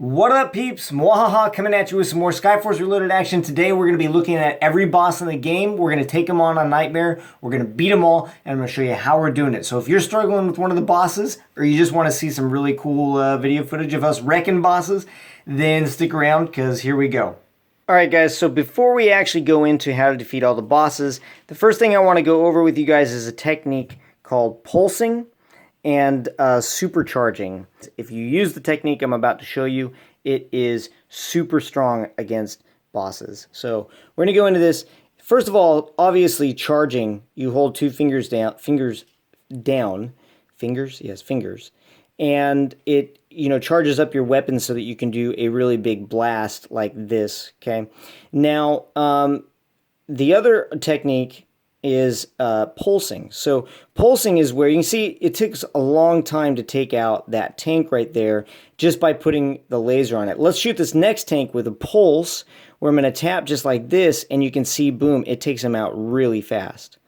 What up, peeps? MuaHaHa coming at you with some more Skyforce Reloaded action. Today we're going to be looking at every boss in the game. We're going to take them on Nightmare. We're going to beat them all, and I'm going to show you how we're doing it. So if you're struggling with one of the bosses, or you just want to see some really cool video footage of us wrecking bosses, then stick around, because here we go. Alright guys, so before we actually go into how to defeat all the bosses, the first thing I want to go over with you guys is a technique called pulsing and supercharging. If you use the technique I'm about to show you, it is super strong against bosses. So we're going to go into this. First of all, obviously charging, you hold two fingers down, and it, charges up your weapon so that you can do a really big blast like this, okay? Now, the other technique is pulsing. So pulsing is where you can see it takes a long time to take out that tank right there just by putting the laser on it. Let's shoot this next tank with a pulse where I'm going to tap just like this, and you can see, boom, it takes them out really fast.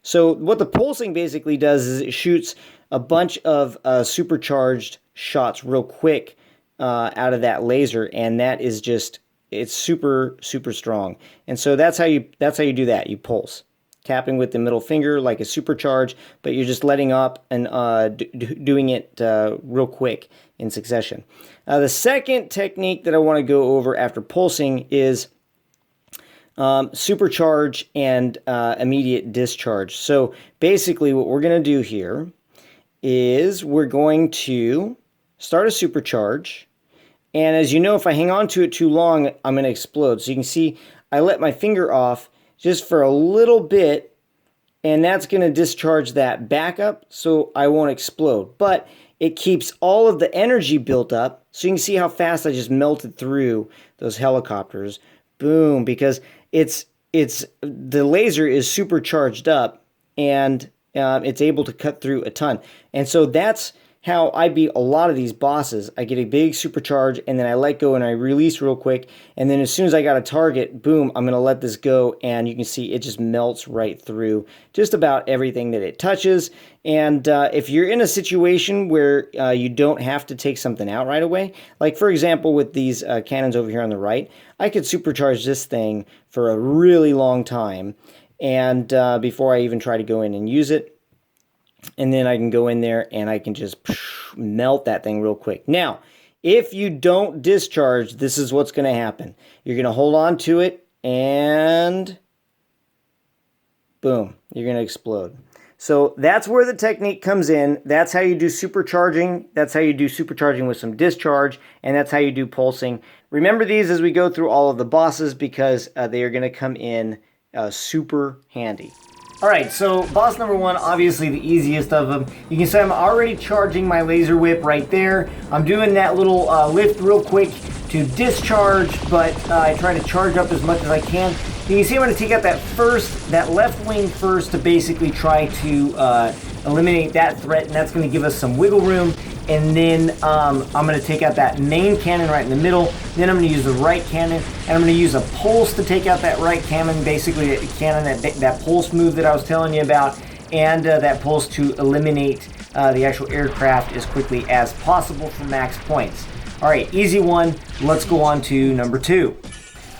So what the pulsing basically does is it shoots a bunch of supercharged shots real quick out of that laser, and that is just, it's super strong. And so that's how you do that. You pulse, tapping with the middle finger like a supercharge, but you're just letting up and doing it real quick in succession. The second technique that I want to go over after pulsing is supercharge and immediate discharge. So basically what we're going to do here is we're going to start a supercharge, and as you know, if I hang on to it too long, I'm going to explode. So you can see I let my finger off just for a little bit, and that's going to discharge that backup so I won't explode. But it keeps all of the energy built up, so you can see how fast I just melted through those helicopters. Boom, because the laser is supercharged up, and it's able to cut through a ton. And so that's how I beat a lot of these bosses. I get a big supercharge, and then I let go and I release real quick, and then as soon as I got a target, boom, I'm going to let this go, and you can see it just melts right through just about everything that it touches. And if you're in a situation where you don't have to take something out right away, like for example with these cannons over here on the right, I could supercharge this thing for a really long time, and before I even try to go in and use it. And then I can go in there and I can just melt that thing real quick. Now, if you don't discharge, this is what's going to happen. You're going to hold on to it, and boom, you're going to explode. So that's where the technique comes in. That's how you do supercharging. That's how you do supercharging with some discharge. And that's how you do pulsing. Remember these as we go through all of the bosses, because they are going to come in super handy. Alright, so boss number one, obviously the easiest of them. You can see I'm already charging my laser whip right there. I'm doing that little lift real quick to discharge, but I try to charge up as much as I can. You can see I'm going to take out that left wing first to basically try to eliminate that threat, and that's going to give us some wiggle room. And then I'm going to take out that main cannon right in the middle. Then I'm going to use the right cannon, and I'm going to use a pulse to take out that right cannon, basically the cannon, that pulse move that I was telling you about, and that pulse to eliminate the actual aircraft as quickly as possible for max points. Alright, easy one. Let's go on to number two.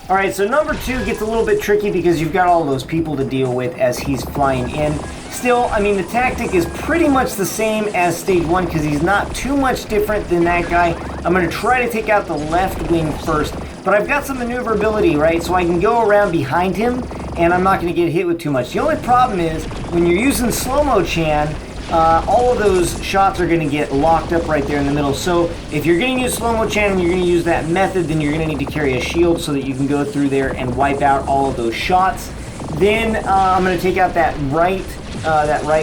Alright, so number two gets a little bit tricky because you've got all those people to deal with as he's flying in. Still, I mean, the tactic is pretty much the same as stage one because he's not too much different than that guy. I'm going to try to take out the left wing first, but I've got some maneuverability, right? So I can go around behind him, and I'm not going to get hit with too much. The only problem is when you're using slow-mo Chan, all of those shots are going to get locked up right there in the middle. So if you're going to use slow-mo Chan and you're going to use that method, then you're going to need to carry a shield so that you can go through there and wipe out all of those shots. Then I'm going to take out that right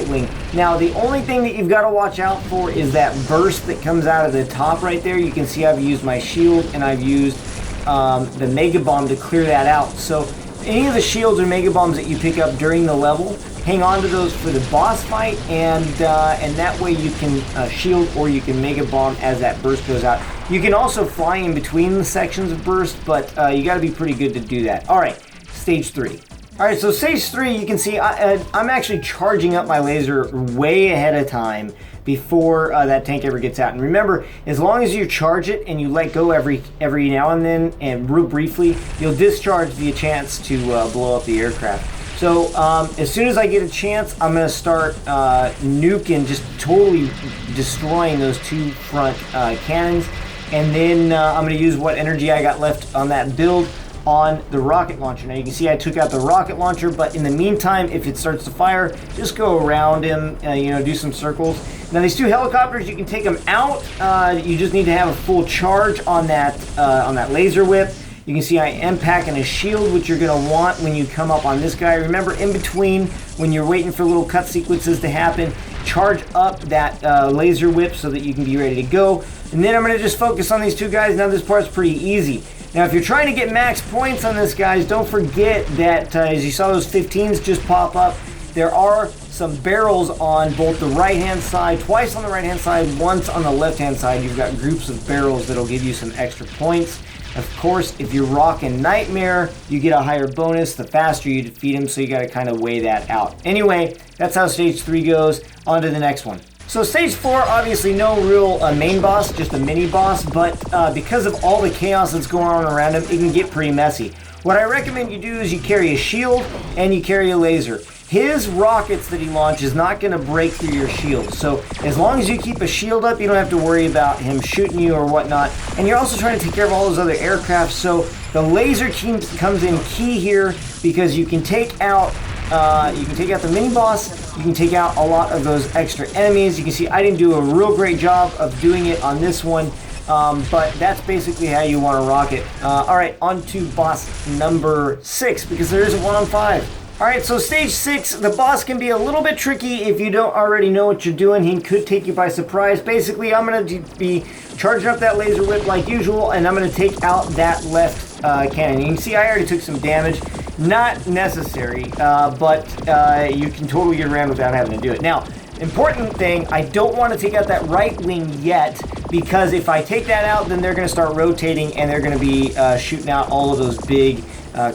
wing. Now the only thing that you've got to watch out for is that burst that comes out of the top right there. You can see I've used my shield and I've used the mega bomb to clear that out. So any of the shields or mega bombs that you pick up during the level, hang on to those for the boss fight, and that way you can shield or you can mega bomb as that burst goes out. You can also fly in between the sections of burst, but you got to be pretty good to do that. All right, stage three. Alright, so stage 3, you can see I'm actually charging up my laser way ahead of time before that tank ever gets out. And remember, as long as you charge it and you let go every now and then and real briefly, you'll discharge the chance to blow up the aircraft. So as soon as I get a chance, I'm going to start nuking, just totally destroying those two front cannons. And then I'm going to use what energy I got left on that build on the rocket launcher. Now you can see I took out the rocket launcher, but in the meantime, if it starts to fire, just go around him, do some circles. Now these two helicopters, you can take them out. You just need to have a full charge on that laser whip. You can see I am packing a shield, which you're going to want when you come up on this guy. Remember, in between, when you're waiting for little cut sequences to happen, charge up that laser whip so that you can be ready to go. And then I'm going to just focus on these two guys. Now this part's pretty easy. Now if you're trying to get max points on this, guys, don't forget that as you saw those 15s just pop up, there are some barrels on both the right-hand side, twice on the right-hand side, once on the left-hand side. You've got groups of barrels that'll give you some extra points. Of course, if you're rocking Nightmare, you get a higher bonus the faster you defeat him, so you got to kind of weigh that out. Anyway, that's how stage 3 goes. On to the next one. So stage 4, obviously no real main boss, just a mini boss, but because of all the chaos that's going on around him, it can get pretty messy. What I recommend you do is you carry a shield and you carry a laser. His rockets that he launches is not going to break through your shield. So as long as you keep a shield up, you don't have to worry about him shooting you or whatnot. And you're also trying to take care of all those other aircraft. So the laser comes in key here because you can take out the mini boss. You can take out a lot of those extra enemies. You can see I didn't do a real great job of doing it on this one. But that's basically how you want to rock it. All right, on to boss number 6, because there isn't one on 5. All right, so stage 6, the boss can be a little bit tricky if you don't already know what you're doing. He could take you by surprise. Basically, I'm going to be charging up that laser whip like usual, and I'm going to take out that left cannon. You can see I already took some damage. Not necessary, but you can totally get around without having to do it. Now, important thing, I don't want to take out that right wing yet, because if I take that out, then they're going to start rotating and they're going to be shooting out all of those big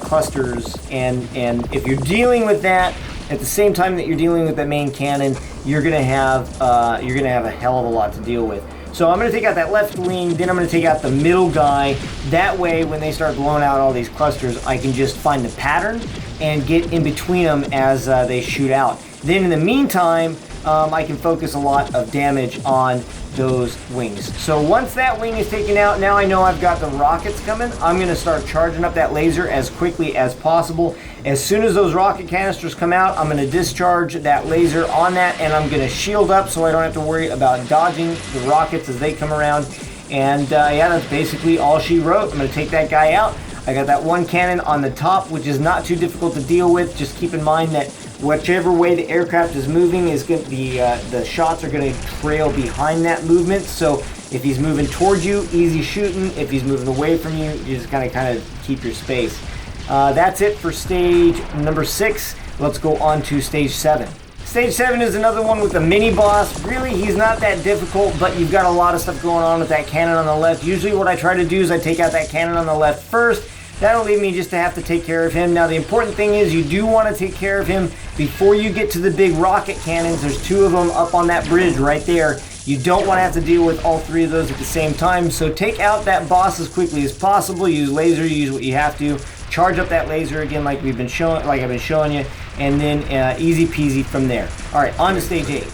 clusters. And if you're dealing with that at the same time that you're dealing with the main cannon, you're going to have a hell of a lot to deal with. So I'm going to take out that left wing, then I'm going to take out the middle guy. That way, when they start blowing out all these clusters, I can just find the pattern and get in between them as they shoot out. Then in the meantime, I can focus a lot of damage on those wings. So once that wing is taken out, now I know I've got the rockets coming. I'm going to start charging up that laser as quickly as possible. As soon as those rocket canisters come out, I'm going to discharge that laser on that, and I'm going to shield up so I don't have to worry about dodging the rockets as they come around. And yeah, that's basically all she wrote. I'm going to take that guy out. I got that one cannon on the top, which is not too difficult to deal with. Just keep in mind that whichever way the aircraft is moving is going to be the shots are going to trail behind that movement. So if he's moving towards you, easy shooting. If he's moving away from you, you just kind of keep your space. That's it for stage number 6. Let's go on to stage 7. Stage 7 is another one with a mini boss. Really, he's not that difficult, but you've got a lot of stuff going on with that cannon on the left. Usually what I try to do is I take out that cannon on the left first. That'll leave me just to have to take care of him. Now, the important thing is you do want to take care of him before you get to the big rocket cannons. There's 2 of them up on that bridge right there. You don't want to have to deal with all 3 of those at the same time. So take out that boss as quickly as possible. Use laser, use what you have to. Charge up that laser again like I've been showing you, and then easy peasy from there. All right, on to stage 8.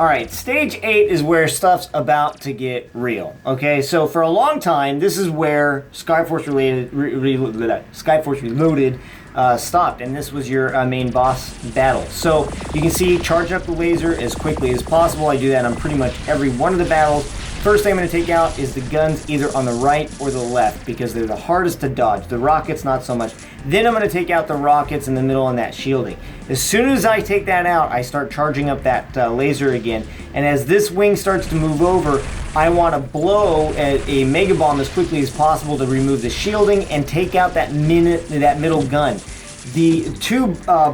All right, stage 8 is where stuff's about to get real. Okay, so for a long time, this is where Skyforce Reloaded stopped, and this was your main boss battle. So you can see charge up the laser as quickly as possible. I do that on pretty much every one of the battles. First thing I'm going to take out is the guns either on the right or the left, because they're the hardest to dodge. The rockets, not so much. Then I'm going to take out the rockets in the middle and that shielding. As soon as I take that out, I start charging up that laser again. And as this wing starts to move over, I want to blow a mega bomb as quickly as possible to remove the shielding and take out that middle gun. The 2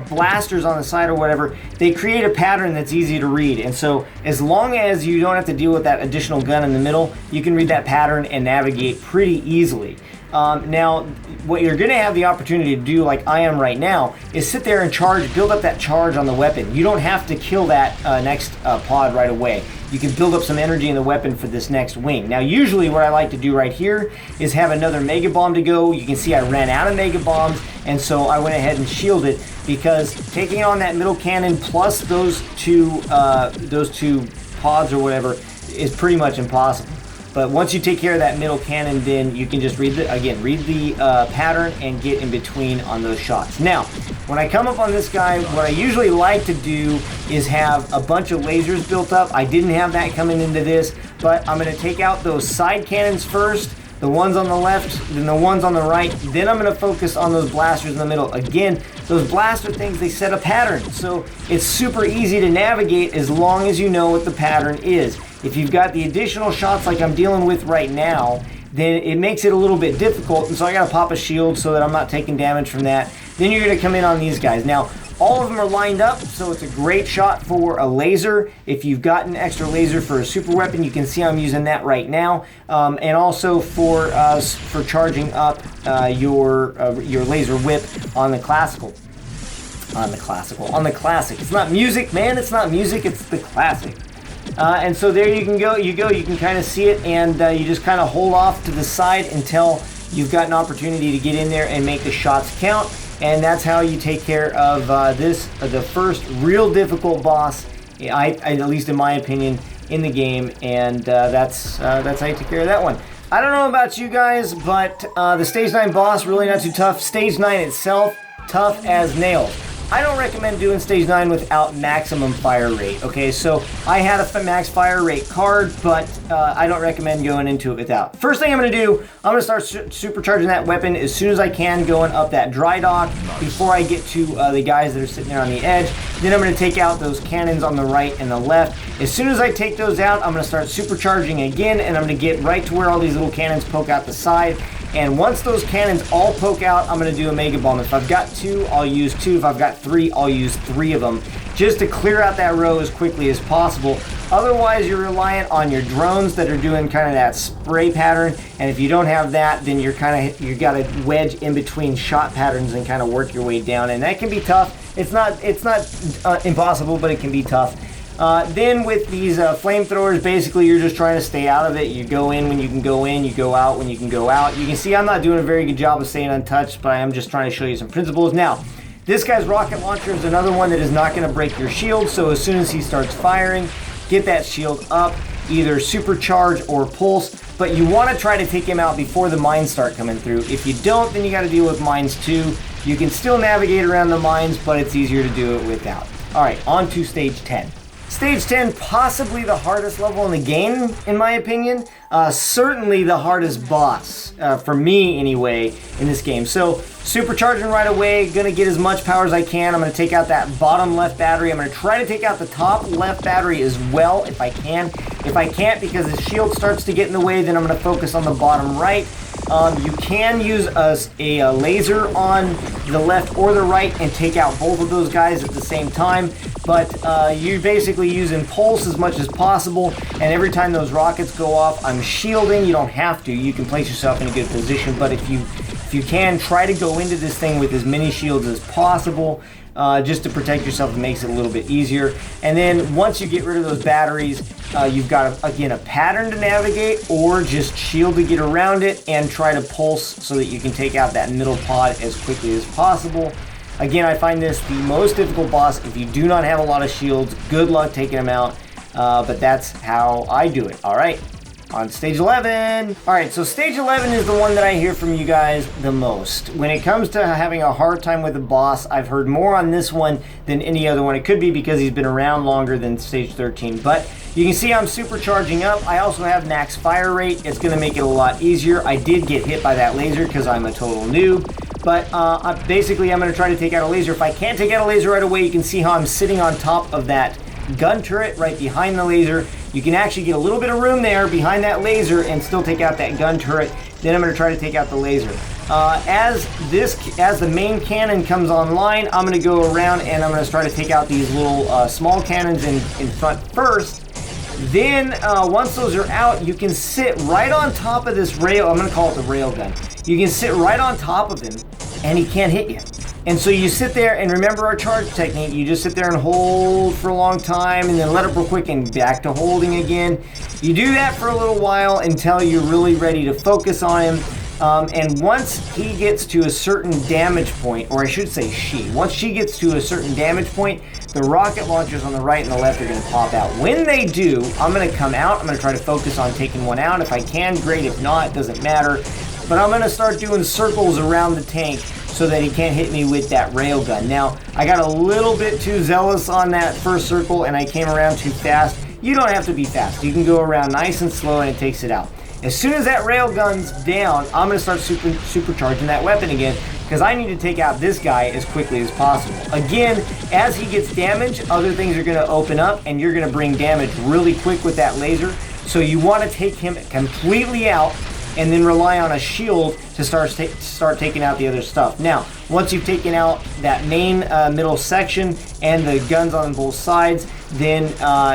blasters on the side or whatever, they create a pattern that's easy to read. And so as long as you don't have to deal with that additional gun in the middle, you can read that pattern and navigate pretty easily. Now, what you're going to have the opportunity to do, like I am right now, is sit there and build up that charge on the weapon. You don't have to kill that next pod right away. you can build up some energy in the weapon for this next wing. Now, usually what I like to do right here is have another Mega Bomb to go. You can see I ran out of Mega Bombs, and so I went ahead and shielded, because taking on that middle cannon plus those two pods or whatever is pretty much impossible. But once you take care of that middle cannon, then you can just read the pattern and get in between on those shots. Now, when I come up on this guy, what I usually like to do is have a bunch of lasers built up. I didn't have that coming into this, but I'm going to take out those side cannons first, the ones on the left, then the ones on the right. Then I'm going to focus on those blasters in the middle. Again, those blaster things, they set a pattern, so it's super easy to navigate as long as you know what the pattern is. If you've got the additional shots like I'm dealing with right now, then it makes it a little bit difficult, and so I got to pop a shield so that I'm not taking damage from that. Then you're going to come in on these guys. Now, all of them are lined up, so it's a great shot for a laser. If you've got an extra laser for a super weapon, you can see I'm using that right now, and also for charging up your laser whip on the classic. It's not music, man. It's not music. It's the classic. And so there you can go. You can kind of see it, and you just kind of hold off to the side until you've got an opportunity to get in there and make the shots count. And that's how you take care of the first real difficult boss, at least in my opinion, in the game. And that's how you take care of that one. I don't know about you guys, but the Stage 9 boss, really not too tough. Stage 9 itself, tough as nails. I don't recommend doing Stage 9 without maximum fire rate, okay? So I had a max fire rate card, but I don't recommend going into it without. First thing I'm going to do, I'm going to start supercharging that weapon as soon as I can, going up that dry dock before I get to the guys that are sitting there on the edge. Then I'm going to take out those cannons on the right and the left. As soon as I take those out, I'm going to start supercharging again, and I'm going to get right to where all these little cannons poke out the side. And once those cannons all poke out, I'm going to do a Mega Bomb. If I've got 2, I'll use 2. If I've got 3, I'll use 3 of them, just to clear out that row as quickly as possible. Otherwise, you're reliant on your drones that are doing kind of that spray pattern. And if you don't have that, then you've got to wedge in between shot patterns and kind of work your way down. And that can be tough. It's not impossible, but it can be tough. Then with these flamethrowers, basically you're just trying to stay out of it. You go in when you can go in, you go out when you can go out. You can see I'm not doing a very good job of staying untouched, but I am just trying to show you some principles. Now, this guy's rocket launcher is another one that is not going to break your shield, so as soon as he starts firing, get that shield up, either supercharge or pulse, but you want to try to take him out before the mines start coming through. If you don't, then you got to deal with mines too. You can still navigate around the mines, but it's easier to do it without. Alright, on to Stage 10. Stage 10, possibly the hardest level in the game, in my opinion. Certainly the hardest boss, for me anyway, in this game. So, supercharging right away, gonna get as much power as I can. I'm gonna take out that bottom left battery. I'm gonna try to take out the top left battery as well, if I can. If I can't, because the shield starts to get in the way, then I'm gonna focus on the bottom right. You can use a laser on the left or the right and take out both of those guys at the same time, but you're basically using pulse as much as possible, and every time those rockets go off, I'm shielding. You don't have to. You can place yourself in a good position, but if you can, try to go into this thing with as many shields as possible, just to protect yourself. It makes it a little bit easier. And then once you get rid of those batteries, you've got, again, a pattern to navigate, or just shield to get around it and try to pulse so that you can take out that middle pod as quickly as possible. Again, I find this the most difficult boss if you do not have a lot of shields. Good luck taking them out, but that's how I do it. All right. On Stage 11. Alright, so Stage 11 is the one that I hear from you guys the most. When it comes to having a hard time with a boss, I've heard more on this one than any other one. It could be because he's been around longer than Stage 13, but you can see I'm supercharging up. I also have max fire rate. It's going to make it a lot easier. I did get hit by that laser because I'm a total noob, but basically I'm going to try to take out a laser. If I can't take out a laser right away, you can see how I'm sitting on top of that gun turret right behind the laser. You can actually get a little bit of room there behind that laser and still take out that gun turret. Then I'm going to try to take out the laser. As the main cannon comes online, I'm going to go around and I'm going to try to take out these little small cannons in front first. Then once those are out, you can sit right on top of this rail. I'm going to call it the rail gun. You can sit right on top of him and he can't hit you. And so you sit there and remember our charge technique. You just sit there and hold for a long time and then let it real quick and back to holding again. You do that for a little while until you're really ready to focus on him. And once he gets to a certain damage point, or I should say once she gets to a certain damage point, the rocket launchers on the right and the left are going to pop out. When they do, I'm going to come out. I'm going to try to focus on taking one out. If I can, great. If not, it doesn't matter. But I'm going to start doing circles around the tank so that he can't hit me with that railgun. Now, I got a little bit too zealous on that first circle and I came around too fast. You don't have to be fast. You can go around nice and slow and it takes it out. As soon as that railgun's down, I'm going to start supercharging that weapon again because I need to take out this guy as quickly as possible. Again, as he gets damaged, other things are going to open up and you're going to bring damage really quick with that laser. So you want to take him completely out and then rely on a shield to start taking out the other stuff. Now, once you've taken out that main middle section and the guns on both sides, then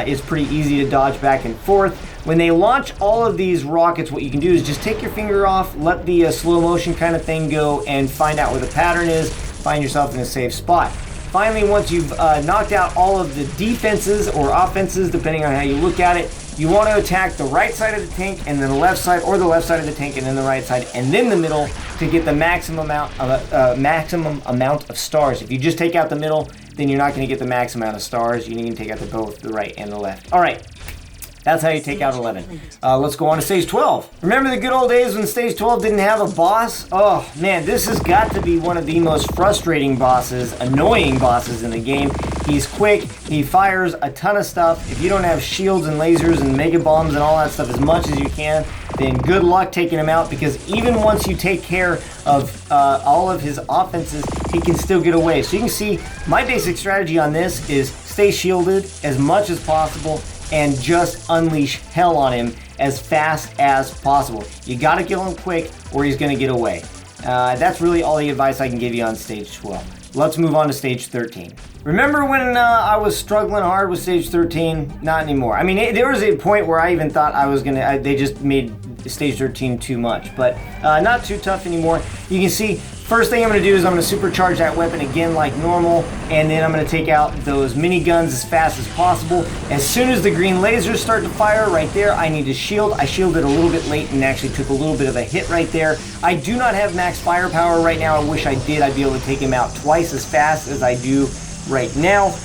it's pretty easy to dodge back and forth. When they launch all of these rockets, what you can do is just take your finger off, let the slow motion kind of thing go, and find out where the pattern is, find yourself in a safe spot. Finally, once you've knocked out all of the defenses or offenses, depending on how you look at it, you want to attack the right side of the tank and then the left side, or the left side of the tank and then the right side, and then the middle to get the maximum amount of stars. If you just take out the middle, then you're not going to get the max amount of stars. You need to take out both the right and the left. All right. That's how you take out 11. Let's go on to stage 12. Remember the good old days when stage 12 didn't have a boss? Oh man, this has got to be one of the most frustrating bosses, annoying bosses in the game. He's quick, he fires a ton of stuff. If you don't have shields and lasers and mega bombs and all that stuff as much as you can, then good luck taking him out, because even once you take care of all of his offenses, he can still get away. So you can see my basic strategy on this is stay shielded as much as possible and just unleash hell on him as fast as possible. You gotta kill him quick or he's gonna get away. That's really all the advice I can give you on stage 12. Let's move on to stage 13. Remember when I was struggling hard with stage 13? Not anymore. I mean, there was a point where I even thought I was gonna, they just made stage 13 too much, but not too tough anymore. You can see, first thing I'm going to do is I'm going to supercharge that weapon again like normal, and then I'm going to take out those miniguns as fast as possible. As soon as the green lasers start to fire right there, I need to shield. I shielded a little bit late and actually took a little bit of a hit right there. I do not have max firepower right now. I wish I did. I'd be able to take him out twice as fast as I do right now.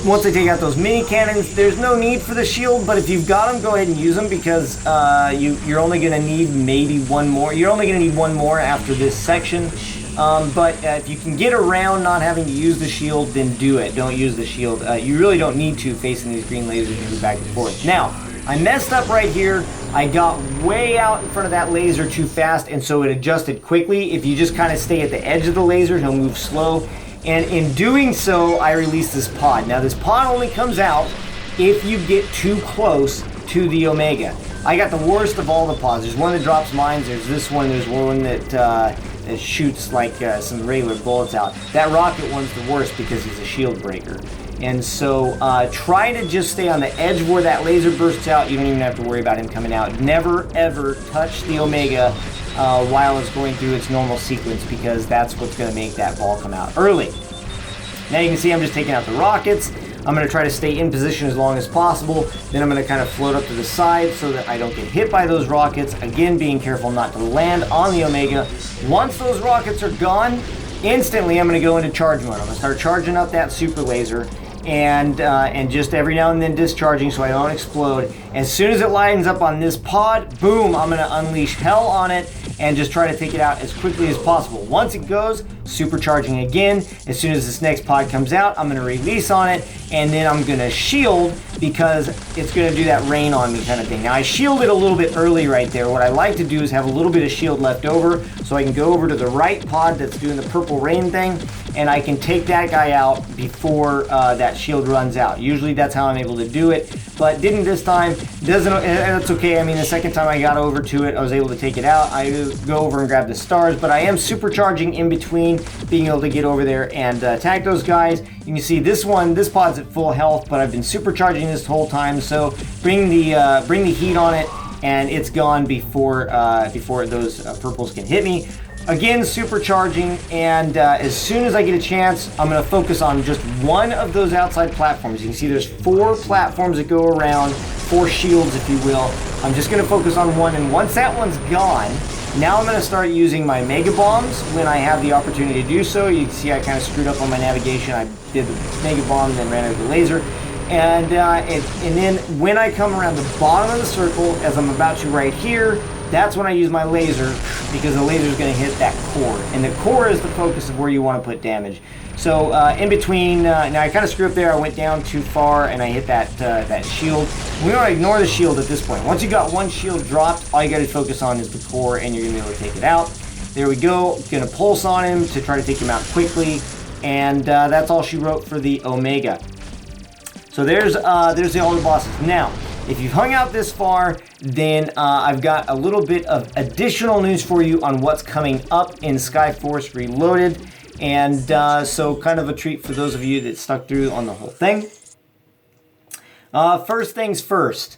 Once I take out those mini cannons, there's no need for the shield, but if you've got them, go ahead and use them, because you're only going to need maybe one more. You're only going to need one more after this section. But if you can get around not having to use the shield, then do it. Don't use the shield. You really don't need to facing these green lasers and move back and forth. Now, I messed up right here. I got way out in front of that laser too fast, and so it adjusted quickly. If you just kind of stay at the edge of the laser, he'll move slow. And in doing so, I released this pod. Now, this pod only comes out if you get too close to the Omega. I got the worst of all the pods. There's one that drops mines. There's this one. There's one that shoots like some regular bullets out. That rocket one's the worst because he's a shield breaker. And so try to just stay on the edge where that laser bursts out. You don't even have to worry about him coming out. Never, ever touch the Omega while it's going through its normal sequence, because that's what's going to make that ball come out early. Now you can see I'm just taking out the rockets. I'm going to try to stay in position as long as possible. Then I'm going to kind of float up to the side so that I don't get hit by those rockets. Again, being careful not to land on the Omega. Once those rockets are gone, instantly I'm going to go into charge mode. I'm going to start charging up that super laser, and just every now and then discharging so I don't explode. As soon as it lines up on this pod, boom, I'm going to unleash hell on it and just try to take it out as quickly as possible. Once it goes, supercharging again. As soon as this next pod comes out, I'm going to release on it, and then I'm going to shield, because it's going to do that rain on me kind of thing. Now, I shielded a little bit early right there. What I like to do is have a little bit of shield left over so I can go over to the right pod that's doing the purple rain thing, and I can take that guy out before that shield runs out. Usually that's how I'm able to do it, but didn't this time. That's okay. I mean, the second time I got over to it, I was able to take it out. I go over and grab the stars, but I am supercharging in between, being able to get over there and attack those guys. You can see this pod's at full health, but I've been supercharging this whole time, so bring the heat on it and it's gone before those purples can hit me. Again, supercharging, and as soon as I get a chance, I'm going to focus on just one of those outside platforms. You can see there's 4 platforms that go around, 4 shields, if you will. I'm just going to focus on one, and once that one's gone, now I'm going to start using my Mega Bombs when I have the opportunity to do so. You can see I kind of screwed up on my navigation. I did the Mega Bomb and then ran out the laser. And then when I come around the bottom of the circle, as I'm about to right here, that's when I use my laser, because the laser is going to hit that core. And the core is the focus of where you want to put damage. So in between, now I kind of screwed up there. I went down too far and I hit that shield. We want to ignore the shield at this point. Once you got one shield dropped, all you got to focus on is the core, and you're going to be able to take it out. There we go. Going to pulse on him to try to take him out quickly. And that's all she wrote for the Omega. So there's the older bosses. Now, if you've hung out this far, then I've got a little bit of additional news for you on what's coming up in Skyforce Reloaded. And so kind of a treat for those of you that stuck through on the whole thing. First things first.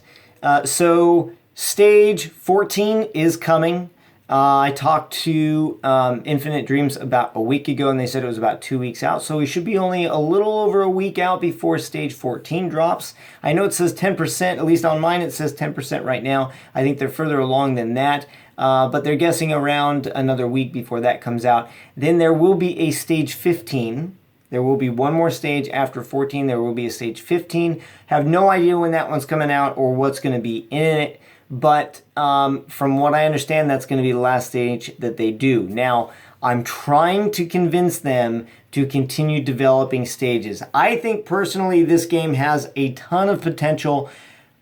So stage 14 is coming. I talked to Infinite Dreams about a week ago, and they said it was about 2 weeks out. So we should be only a little over a week out before stage 14 drops. I know it says 10%, at least on mine it says 10% right now. I think they're further along than that, but they're guessing around another week before that comes out. Then there will be a stage 15. There will be one more stage after 14. There will be a stage 15. Have no idea when that one's coming out or what's going to be in it. But from what I understand, that's going to be the last stage that they do. Now, I'm trying to convince them to continue developing stages. I think personally this game has a ton of potential,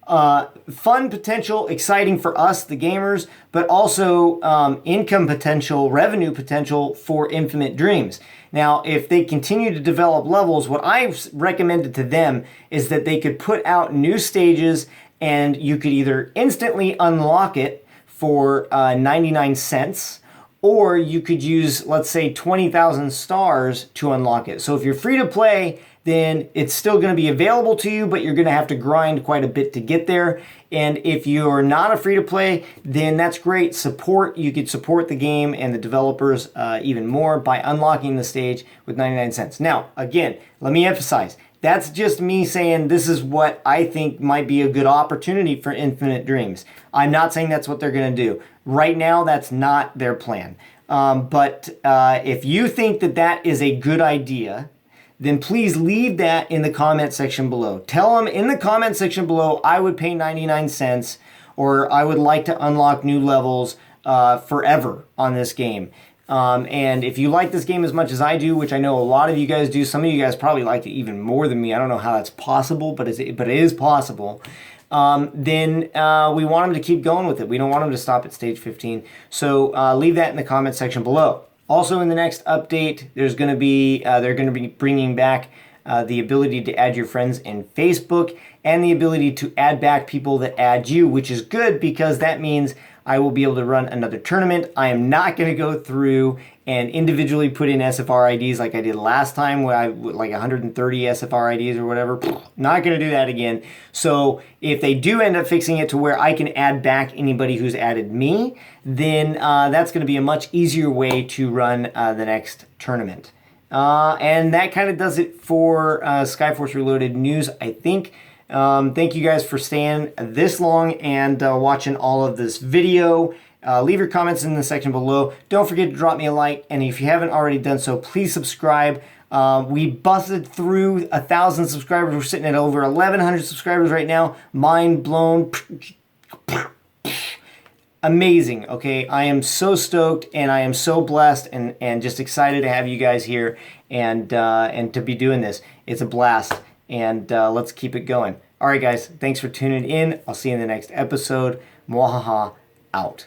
fun potential, exciting for us, the gamers, but also income potential, revenue potential for Infinite Dreams. Now, if they continue to develop levels, what I've recommended to them is that they could put out new stages, and you could either instantly unlock it for 99 cents, or you could use, let's say, 20,000 stars to unlock it. So if you're free to play, then it's still going to be available to you, but you're going to have to grind quite a bit to get there. And if you're not a free to play, then that's great. You could support the game and the developers even more by unlocking the stage with 99 cents. Now, again, let me emphasize, that's just me saying this is what I think might be a good opportunity for Infinite Dreams. I'm not saying that's what they're going to do. Right now, that's not their plan. But if you think that that is a good idea, then please leave that in the comment section below. Tell them in the comment section below, I would pay 99 cents, or I would like to unlock new levels forever on this game. And if you like this game as much as I do, which I know a lot of you guys do, some of you guys probably like it even more than me. I don't know how that's possible, but it is possible. Then we want them to keep going with it. We don't want them to stop at stage 15. So leave that in the comment section below. Also, in the next update, they're going to be bringing back the ability to add your friends in Facebook and the ability to add back people that add you, which is good because that means I will be able to run another tournament. I am not going to go through and individually put in SFR IDs like I did last time, where I like 130 SFR IDs or whatever. Not going to do that again. So if they do end up fixing it to where I can add back anybody who's added me, then that's going to be a much easier way to run the next tournament. And that kind of does it for Skyforce Reloaded news, I think. Thank you guys for staying this long and watching all of this video. Leave your comments in the section below. Don't forget to drop me a like, and if you haven't already done so, please subscribe. We busted through 1,000 subscribers. We're sitting at over 1,100 subscribers right now. Mind blown. Amazing, okay? I am so stoked, and I am so blessed and just excited to have you guys here and to be doing this. It's a blast, and let's keep it going. All right, guys, thanks for tuning in. I'll see you in the next episode. MuaHaHa out.